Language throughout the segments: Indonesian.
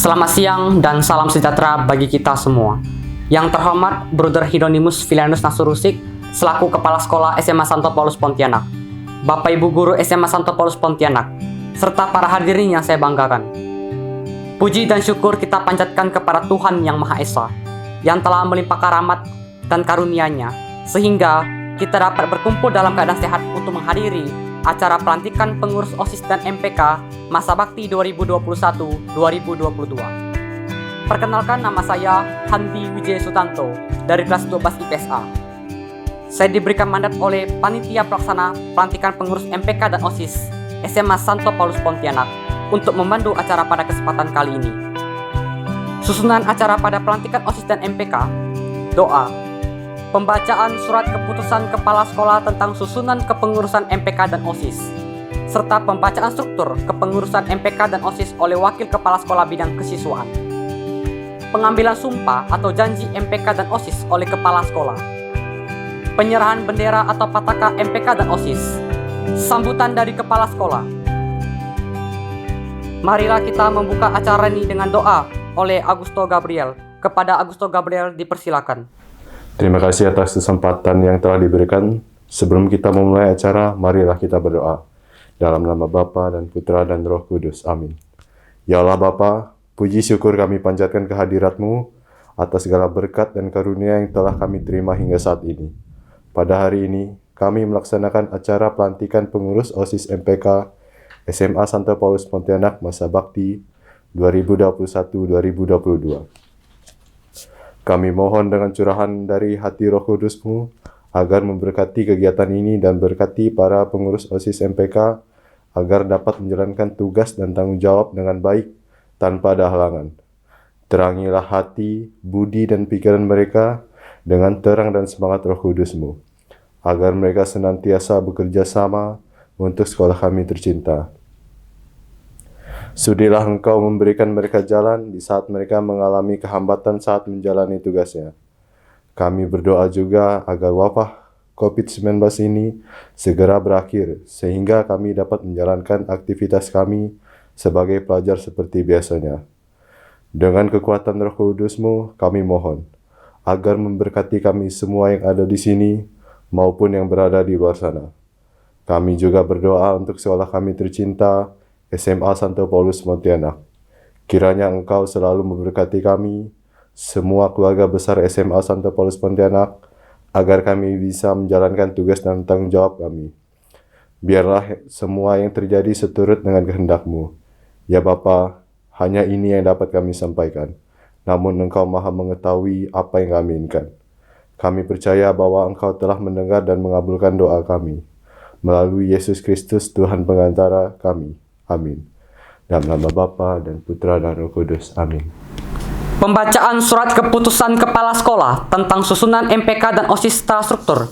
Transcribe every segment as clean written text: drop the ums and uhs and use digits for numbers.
Selamat siang dan salam sejahtera bagi kita semua. Yang terhormat Brother Hieronymus Filianus Nasurusik selaku Kepala Sekolah SMA Santo Paulus Pontianak, Bapak Ibu Guru SMA Santo Paulus Pontianak, serta para hadirin yang saya banggakan. Puji dan syukur kita panjatkan kepada Tuhan Yang Maha Esa yang telah melimpahkan rahmat dan karunia-Nya sehingga kita dapat berkumpul dalam keadaan sehat untuk menghadiri acara pelantikan pengurus OSIS dan MPK Masa Bakti 2021-2022. Perkenalkan, nama saya Handi Wijaya Sutanto dari kelas 12 IPSA. Saya diberikan mandat oleh Panitia Pelaksana Pelantikan Pengurus MPK dan OSIS SMA Santo Paulus Pontianak untuk memandu acara pada kesempatan kali ini. Susunan acara pada pelantikan OSIS dan MPK: doa, pembacaan surat keputusan Kepala Sekolah tentang susunan kepengurusan MPK dan OSIS, serta pembacaan struktur kepengurusan MPK dan OSIS oleh Wakil Kepala Sekolah Bidang Kesiswaan. Pengambilan sumpah atau janji MPK dan OSIS oleh Kepala Sekolah. Penyerahan bendera atau pataka MPK dan OSIS. Sambutan dari Kepala Sekolah. Marilah kita membuka acara ini dengan doa oleh Augusto Gabriel. Kepada Augusto Gabriel dipersilakan. Terima kasih atas kesempatan yang telah diberikan. Sebelum kita memulai acara, marilah kita berdoa. Dalam nama Bapa dan Putra dan Roh Kudus. Amin. Ya Allah Bapa, puji syukur kami panjatkan kehadirat-Mu atas segala berkat dan karunia yang telah kami terima hingga saat ini. Pada hari ini, kami melaksanakan acara pelantikan pengurus OSIS MPK SMA Santo Paulus Pontianak Masa Bakti 2021-2022. Kami mohon dengan curahan dari hati Roh Kudus-Mu agar memberkati kegiatan ini dan berkati para pengurus OSIS MPK agar dapat menjalankan tugas dan tanggung jawab dengan baik tanpa ada halangan. Terangilah hati, budi, dan pikiran mereka dengan terang dan semangat Roh Kudus-Mu, agar mereka senantiasa bekerja sama untuk sekolah kami tercinta. Sudilah Engkau memberikan mereka jalan di saat mereka mengalami kehambatan saat menjalani tugasnya. Kami berdoa juga agar wabah COVID-19 ini segera berakhir, sehingga kami dapat menjalankan aktivitas kami sebagai pelajar seperti biasanya. Dengan kekuatan Roh Kudus-Mu, kami mohon agar memberkati kami semua yang ada di sini maupun yang berada di luar sana. Kami juga berdoa untuk sekolah kami tercinta, SMA Santo Paulus Pontianak. Kiranya Engkau selalu memberkati kami, semua keluarga besar SMA Santo Paulus Pontianak, agar kami bisa menjalankan tugas dan tanggung jawab kami. Biarlah semua yang terjadi seturut dengan kehendak-Mu. Ya Bapa, hanya ini yang dapat kami sampaikan. Namun Engkau Maha mengetahui apa yang kami inginkan. Kami percaya bahwa Engkau telah mendengar dan mengabulkan doa kami. Melalui Yesus Kristus, Tuhan pengantara kami. Amin. Dalam nama Bapa dan Putra dan Roh Kudus. Amin. Pembacaan surat keputusan Kepala Sekolah tentang susunan MPK dan OSIS secara struktur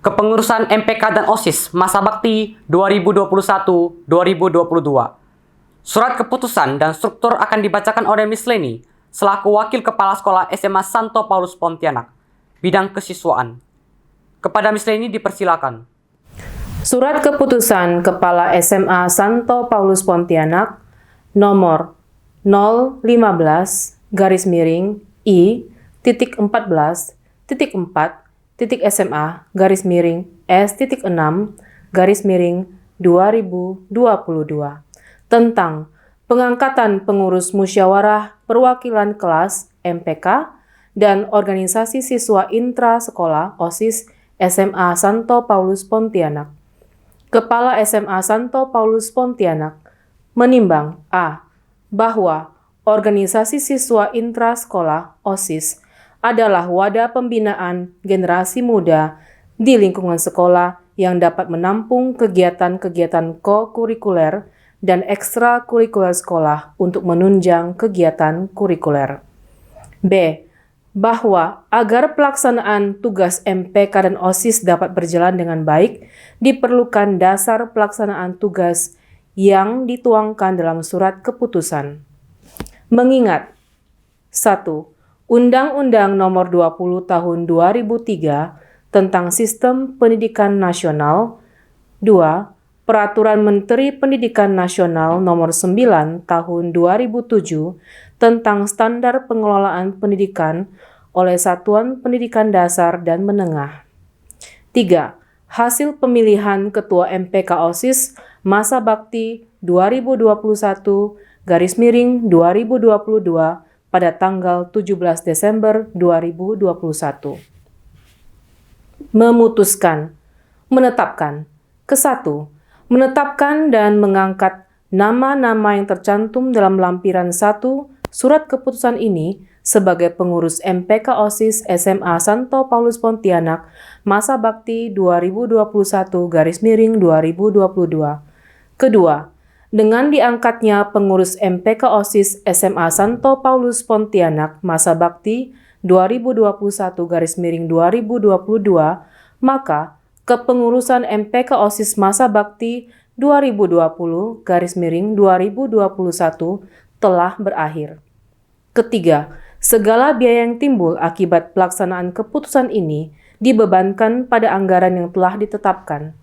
kepengurusan MPK dan OSIS Masa Bakti 2021-2022. Surat keputusan dan struktur akan dibacakan oleh Miss Leni selaku Wakil Kepala Sekolah SMA Santo Paulus Pontianak, Bidang Kesiswaan. Kepada Miss Leni dipersilakan. Surat Keputusan Kepala SMA Santo Paulus Pontianak nomor 0-14-I.4.S.6-2022 tentang pengangkatan pengurus musyawarah perwakilan kelas MPK dan organisasi siswa intra sekolah OSIS SMA Santo Paulus Pontianak. Kepala SMA Santo Paulus Pontianak menimbang A. Bahwa organisasi siswa intrasekolah OSIS adalah wadah pembinaan generasi muda di lingkungan sekolah yang dapat menampung kegiatan-kegiatan ko-kurikuler dan ekstrakurikuler sekolah untuk menunjang kegiatan kurikuler. B. Bahwa agar pelaksanaan tugas MPK dan OSIS dapat berjalan dengan baik, diperlukan dasar pelaksanaan tugas yang dituangkan dalam surat keputusan. Mengingat 1. Undang-Undang Nomor 20 Tahun 2003 tentang Sistem Pendidikan Nasional. 2. Peraturan Menteri Pendidikan Nasional Nomor 9 Tahun 2007 tentang standar pengelolaan pendidikan oleh Satuan Pendidikan Dasar dan Menengah. 3. Hasil pemilihan Ketua MPK OSIS Masa Bakti 2021-2022 pada tanggal 17 Desember 2021. Memutuskan, menetapkan. Ke-1. Menetapkan dan mengangkat nama-nama yang tercantum dalam lampiran 1 surat keputusan ini sebagai pengurus MPK OSIS SMA Santo Paulus Pontianak Masa Bakti 2021-2022. Kedua, dengan diangkatnya pengurus MPK OSIS SMA Santo Paulus Pontianak Masa Bakti 2021-2022, maka kepengurusan MPK OSIS Masa Bakti 2020-2021 telah berakhir. Ketiga, segala biaya yang timbul akibat pelaksanaan keputusan ini dibebankan pada anggaran yang telah ditetapkan.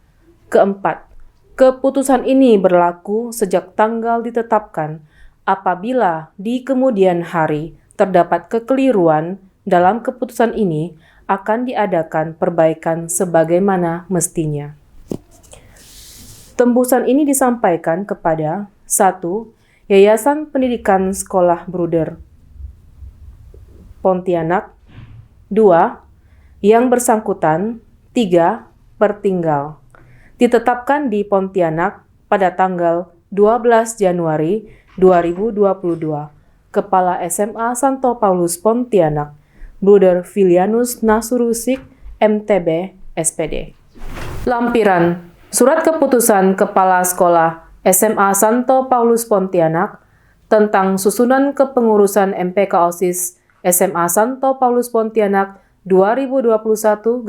Keempat, keputusan ini berlaku sejak tanggal ditetapkan apabila di kemudian hari terdapat kekeliruan dalam keputusan ini akan diadakan perbaikan sebagaimana mestinya. Tembusan ini disampaikan kepada 1. Yayasan Pendidikan Sekolah Bruder Pontianak. 2. Yang bersangkutan. 3. Pertinggal. Ditetapkan di Pontianak pada tanggal 12 Januari 2022. Kepala SMA Santo Paulus Pontianak, Bruder Filianus Nasurusik, MTB, SPD. Lampiran Surat Keputusan Kepala Sekolah SMA Santo Paulus Pontianak tentang susunan kepengurusan MPK OSIS SMA Santo Paulus Pontianak 2021-2022,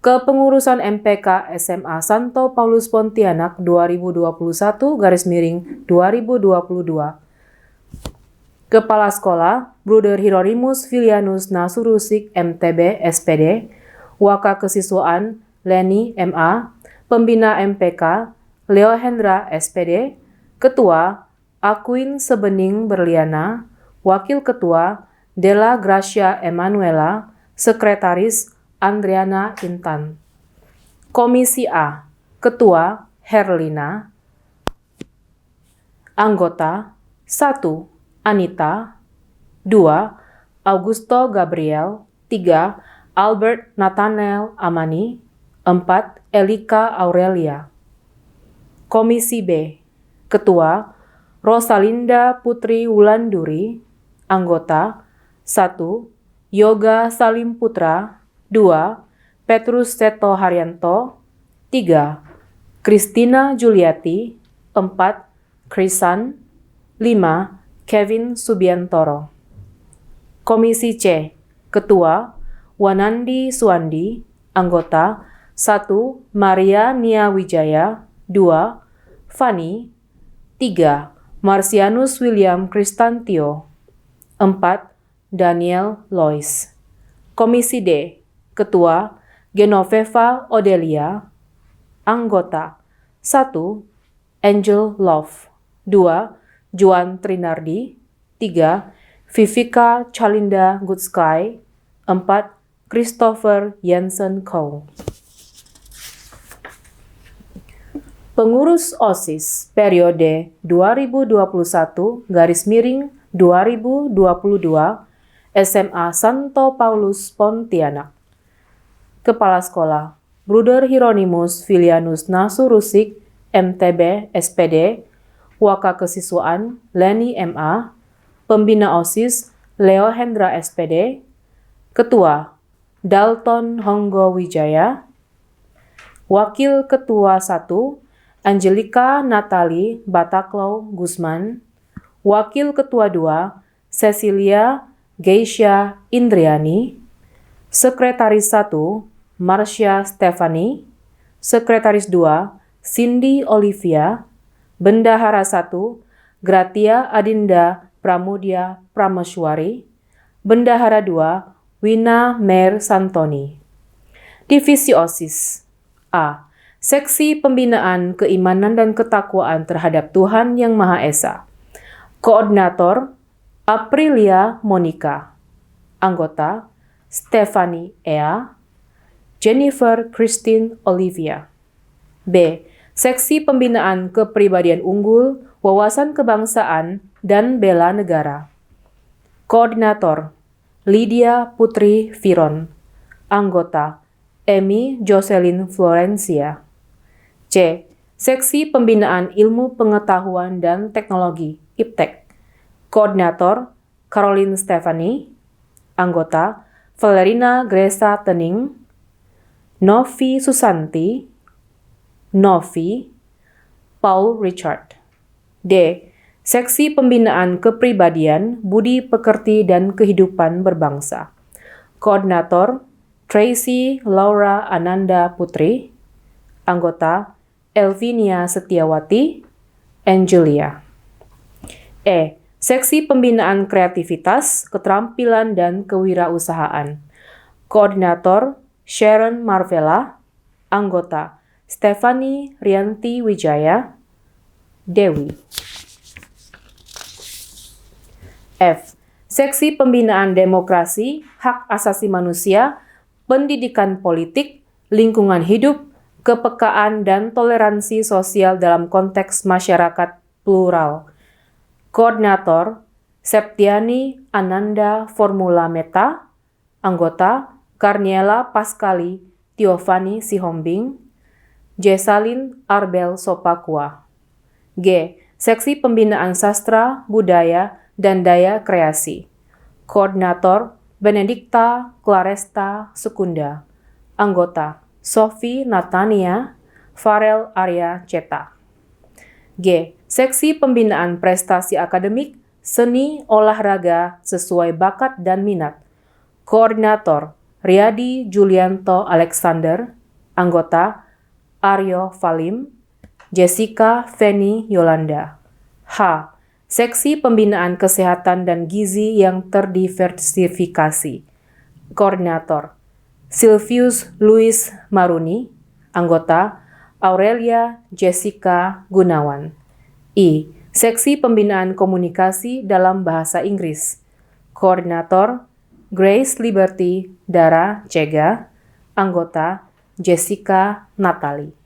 kepengurusan MPK SMA Santo Paulus Pontianak 2021-2022. Kepala Sekolah Bruder Hieronymus Filianus Nasurusik, MTB, SPD. Waka Kesiswaan Leni, MA. Pembina MPK Leo Hendra, SPD. Ketua Aquin Sebening Berliana. Wakil Ketua Della Gracia Emanuela. Sekretaris Andriana Intan. Komisi A. Ketua Herlina. Anggota 1. Anita. 2. Augusto Gabriel. 3. Albert Nathanael Amani. 4. Elika Aurelia. Komisi B. Ketua Rosalinda Putri Wulanduri. Anggota 1. Yoga Salim Putra. 2. Petrus Seto Haryanto. 3. Christina Juliati. 4. Krisan. 5. Kevin Subiantoro. Komisi C. Ketua Wanandi Suandi. Anggota 1. Maria Nia Wijaya. 2. Fani. 3. Marsianus William Kristantio. 4. Daniel Lois. Komisi D. Ketua Genoveva Odelia. Anggota 1. Angel Love. 2. Juan Trinardi. 3. Vivika Chalinda Goodsky. 4. Christopher Jensen Kow. Pengurus OSIS periode 2021-2022 SMA Santo Paulus Pontianak. Kepala Sekolah Bruder Hieronymus Filianus Nasurusik, MTB, SPD. Waka Kesiswaan Leni, MA. Pembina OSIS Leo Hendra, SPD. Ketua Dalton Honggo Wijaya. Wakil Ketua 1 Angelica Natali Bataklau Guzman. Wakil Ketua 2 Cecilia Geisha Indriani. Sekretaris 1 Marsha Stefani. Sekretaris 2 Cindy Olivia. Bendahara 1 Gratia Adinda Pramudia Prameswari. Bendahara 2 Wina Mer Santoni. Divisi OSIS. A. Seksi Pembinaan Keimanan dan Ketakwaan terhadap Tuhan Yang Maha Esa. Koordinator Aprilia Monica. Anggota Stephanie Ea, Jennifer Christine Olivia. B. Seksi Pembinaan Kepribadian Unggul, Wawasan Kebangsaan, dan Bela Negara. Koordinator Lydia Putri Viron. Anggota Emi Jocelyn Florencia. C. Seksi Pembinaan Ilmu Pengetahuan dan Teknologi, IPTEK. Koordinator Caroline Stephanie. Anggota Valerina Gresa Tening, Novi Susanti, Novi, Paul Richard. D. Seksi Pembinaan Kepribadian, Budi Pekerti dan Kehidupan Berbangsa. Koordinator Tracy Laura Ananda Putri. Anggota Elvinia Setiawati, Angelia. E. Seksi Pembinaan Kreativitas, Keterampilan, dan Kewirausahaan. Koordinator Sharon Marvella. Anggota Stephanie Rianti Wijaya, Dewi. F. Seksi Pembinaan Demokrasi, Hak Asasi Manusia, Pendidikan Politik, Lingkungan Hidup, Kepekaan, dan Toleransi Sosial dalam konteks masyarakat plural. Koordinator Septiani Ananda Formula Meta. Anggota Karniela Pascali Tiofani Sihombing, Jessalyn Arbel Sopakua. G. Seksi Pembinaan Sastra, Budaya, dan Daya Kreasi. Koordinator Benedikta Claresta Sukunda. Anggota Sophie Natania Farel Arya Ceta. G. Seksi Pembinaan Prestasi Akademik, Seni, Olahraga sesuai bakat dan minat. Koordinator Riyadi Julianto Alexander. Anggota Aryo Valim, Jessica Feni Yolanda. H. Seksi Pembinaan Kesehatan dan Gizi yang terdiversifikasi. Koordinator Silvius Louis Maruni. Anggota Aurelia Jessica Gunawan. I. Seksi Pembinaan Komunikasi dalam Bahasa Inggris. Koordinator Grace Liberty Dara Cega. Anggota Jessica Natali.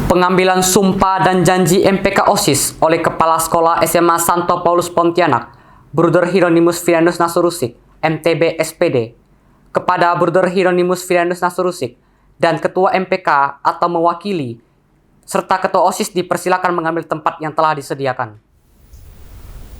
Pengambilan sumpah dan janji MPK OSIS oleh Kepala Sekolah SMA Santo Paulus Pontianak, Bruder Hieronymus Filianus Nasurusik, MTB SPD, kepada Bruder Hieronymus Filianus Nasurusik dan Ketua MPK atau mewakili, serta Ketua OSIS dipersilakan mengambil tempat yang telah disediakan.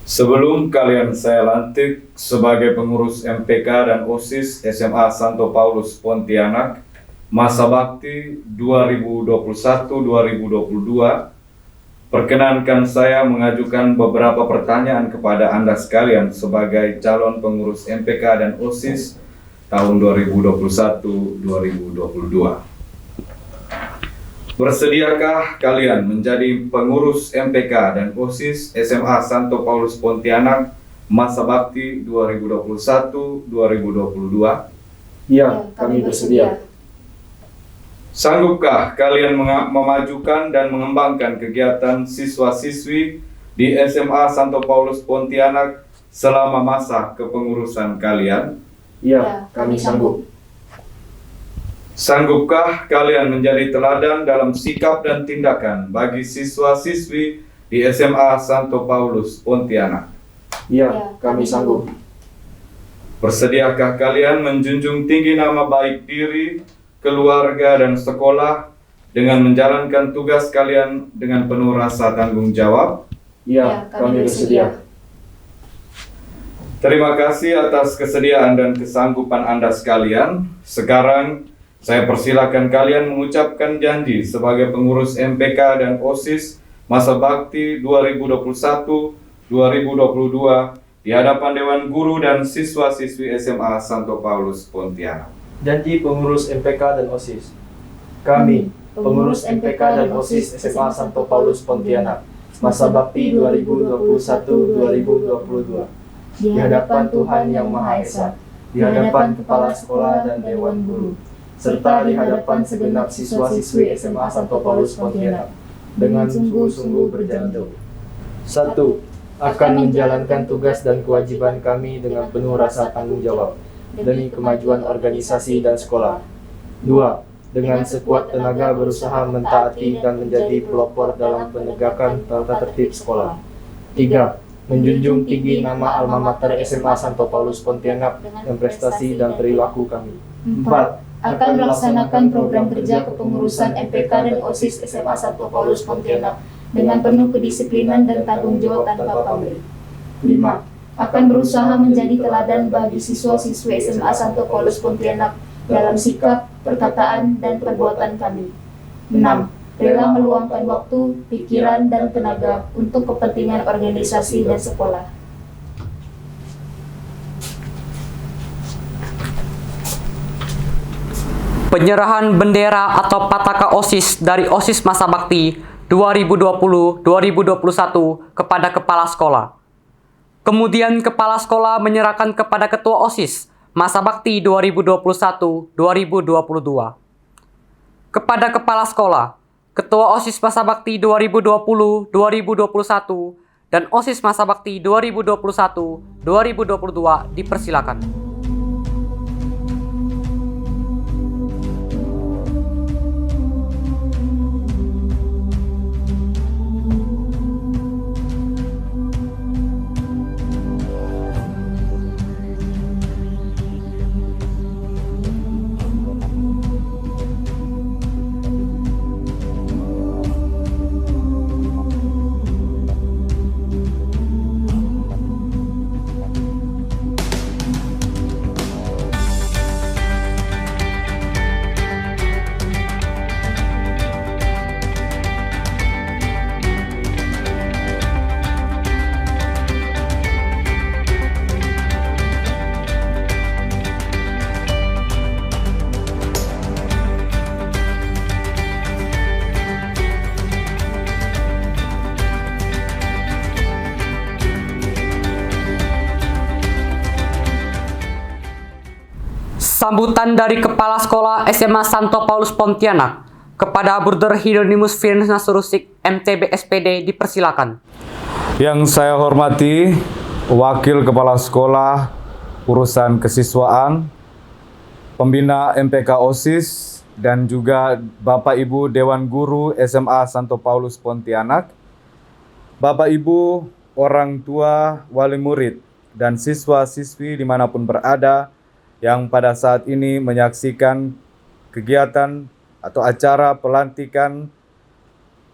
Sebelum kalian saya lantik sebagai pengurus MPK dan OSIS SMA Santo Paulus Pontianak, masa bakti 2021-2022, perkenankan saya mengajukan beberapa pertanyaan kepada Anda sekalian sebagai calon pengurus MPK dan OSIS tahun 2021-2022. Bersediakah kalian menjadi pengurus MPK dan OSIS SMA Santo Paulus Pontianak masa bakti 2021-2022? Ya, kami bersedia. Sanggupkah kalian memajukan dan mengembangkan kegiatan siswa-siswi di SMA Santo Paulus Pontianak selama masa kepengurusan kalian? Ya, kami sanggup. Sanggupkah kalian menjadi teladan dalam sikap dan tindakan bagi siswa-siswi di SMA Santo Paulus Pontianak? Ya, kami sanggup. Bersediakah kalian menjunjung tinggi nama baik diri, keluarga, dan sekolah dengan menjalankan tugas kalian dengan penuh rasa tanggung jawab? Ya, kami bersedia. Terima kasih atas kesediaan dan kesanggupan Anda sekalian. Sekarang, saya persilakan kalian mengucapkan janji sebagai pengurus MPK dan OSIS masa bakti 2021-2022 di hadapan Dewan Guru dan siswa-siswi SMA Santo Paulus Pontianak. Janji pengurus MPK dan OSIS. Kami, pengurus MPK dan OSIS SMA Santo Paulus Pontianak, masa bakti 2021-2022, di hadapan Tuhan Yang Maha Esa, di hadapan Kepala Sekolah dan Dewan Guru, serta di hadapan segenap siswa-siswi SMA Santo Paulus Pontianak, dengan sungguh-sungguh berjanji. 1. akan menjalankan tugas dan kewajiban kami dengan penuh rasa tanggung jawab demi kemajuan organisasi dan sekolah. 2. Dengan sekuat tenaga berusaha mentaati dan menjadi pelopor dalam penegakan tata tertib sekolah. 3. Menjunjung tinggi nama alma mater SMA Santo Paulus Pontianak dan prestasi dan perilaku kami. 4. Akan melaksanakan program kerja kepengurusan MPK dan OSIS SMA Santo Paulus Pontianak dengan penuh kedisiplinan dan tanggung jawab tanpa pamrih. 5. Akan berusaha menjadi teladan bagi siswa-siswi SMA Santo Paulus Pontianak dalam sikap, perkataan, dan perbuatan kami. 6. Rela meluangkan waktu, pikiran, dan tenaga untuk kepentingan organisasi dan sekolah. Penyerahan bendera atau pataka OSIS dari OSIS Masa Bakti 2020-2021 kepada Kepala Sekolah. Kemudian Kepala Sekolah menyerahkan kepada Ketua OSIS Masa Bakti 2021-2022. Kepada Kepala Sekolah, Ketua OSIS Masa Bakti 2020-2021 dan OSIS Masa Bakti 2021-2022 dipersilakan. Sambutan dari Kepala Sekolah SMA Santo Paulus Pontianak kepada Brother Hieronymus Firnus Nasurusik MTB SPD dipersilakan. Yang saya hormati Wakil Kepala Sekolah Urusan Kesiswaan, Pembina MPK OSIS, dan juga Bapak Ibu Dewan Guru SMA Santo Paulus Pontianak, Bapak Ibu, orang tua, wali murid, dan siswa-siswi dimanapun berada yang pada saat ini menyaksikan kegiatan atau acara pelantikan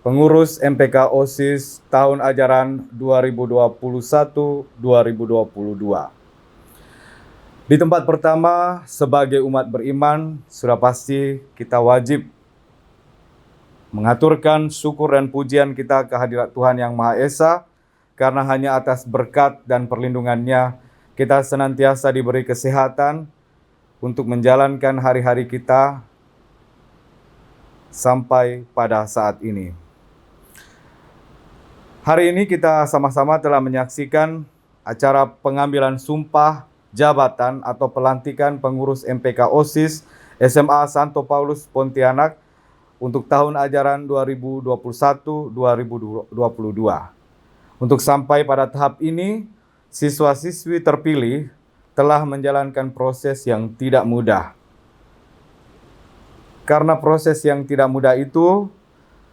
pengurus MPK OSIS tahun ajaran 2021-2022. Di tempat pertama, sebagai umat beriman, sudah pasti kita wajib mengaturkan syukur dan pujian kita ke hadirat Tuhan Yang Maha Esa, karena hanya atas berkat dan perlindungannya kita senantiasa diberi kesehatan untuk menjalankan hari-hari kita sampai pada saat ini. Hari ini kita sama-sama telah menyaksikan acara pengambilan sumpah jabatan atau pelantikan pengurus MPK OSIS SMA Santo Paulus Pontianak untuk tahun ajaran 2021-2022. Untuk sampai pada tahap ini, siswa-siswi terpilih telah menjalankan proses yang tidak mudah. Karena proses yang tidak mudah itu,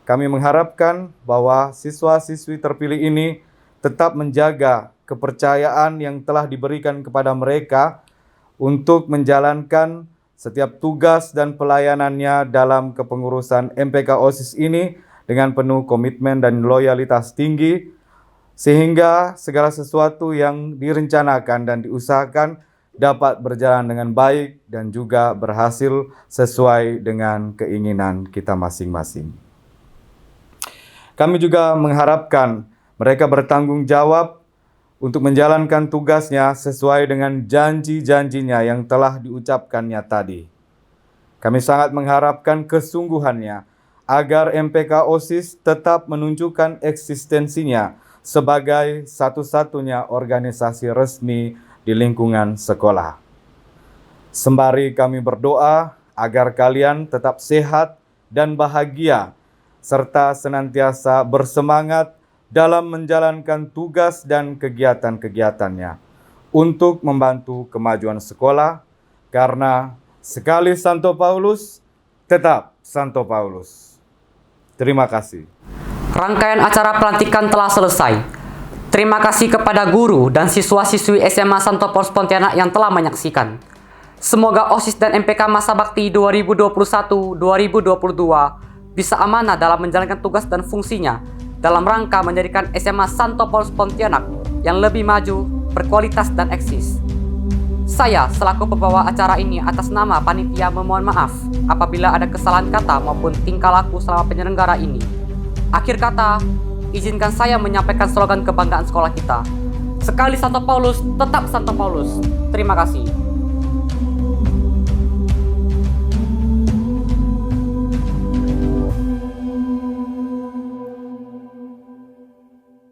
kami mengharapkan bahwa siswa-siswi terpilih ini tetap menjaga kepercayaan yang telah diberikan kepada mereka untuk menjalankan setiap tugas dan pelayanannya dalam kepengurusan MPK OSIS ini dengan penuh komitmen dan loyalitas tinggi, sehingga segala sesuatu yang direncanakan dan diusahakan dapat berjalan dengan baik dan juga berhasil sesuai dengan keinginan kita masing-masing. Kami juga mengharapkan mereka bertanggung jawab untuk menjalankan tugasnya sesuai dengan janji-janjinya yang telah diucapkannya tadi. Kami sangat mengharapkan kesungguhannya agar MPK OSIS tetap menunjukkan eksistensinya sebagai satu-satunya organisasi resmi di lingkungan sekolah. Sembari kami berdoa agar kalian tetap sehat dan bahagia, serta senantiasa bersemangat dalam menjalankan tugas dan kegiatan-kegiatannya untuk membantu kemajuan sekolah, karena sekali Santo Paulus, tetap Santo Paulus. Terima kasih. Rangkaian acara pelantikan telah selesai. Terima kasih kepada guru dan siswa-siswi SMA Santo Paulus Pontianak yang telah menyaksikan. Semoga OSIS dan MPK Masa Bakti 2021-2022 bisa amanah dalam menjalankan tugas dan fungsinya dalam rangka menjadikan SMA Santo Paulus Pontianak yang lebih maju, berkualitas, dan eksis. Saya selaku pembawa acara ini atas nama panitia memohon maaf apabila ada kesalahan kata maupun tingkah laku selama penyelenggara ini. Akhir kata, izinkan saya menyampaikan slogan kebanggaan sekolah kita. Sekali Santo Paulus, tetap Santo Paulus. Terima kasih.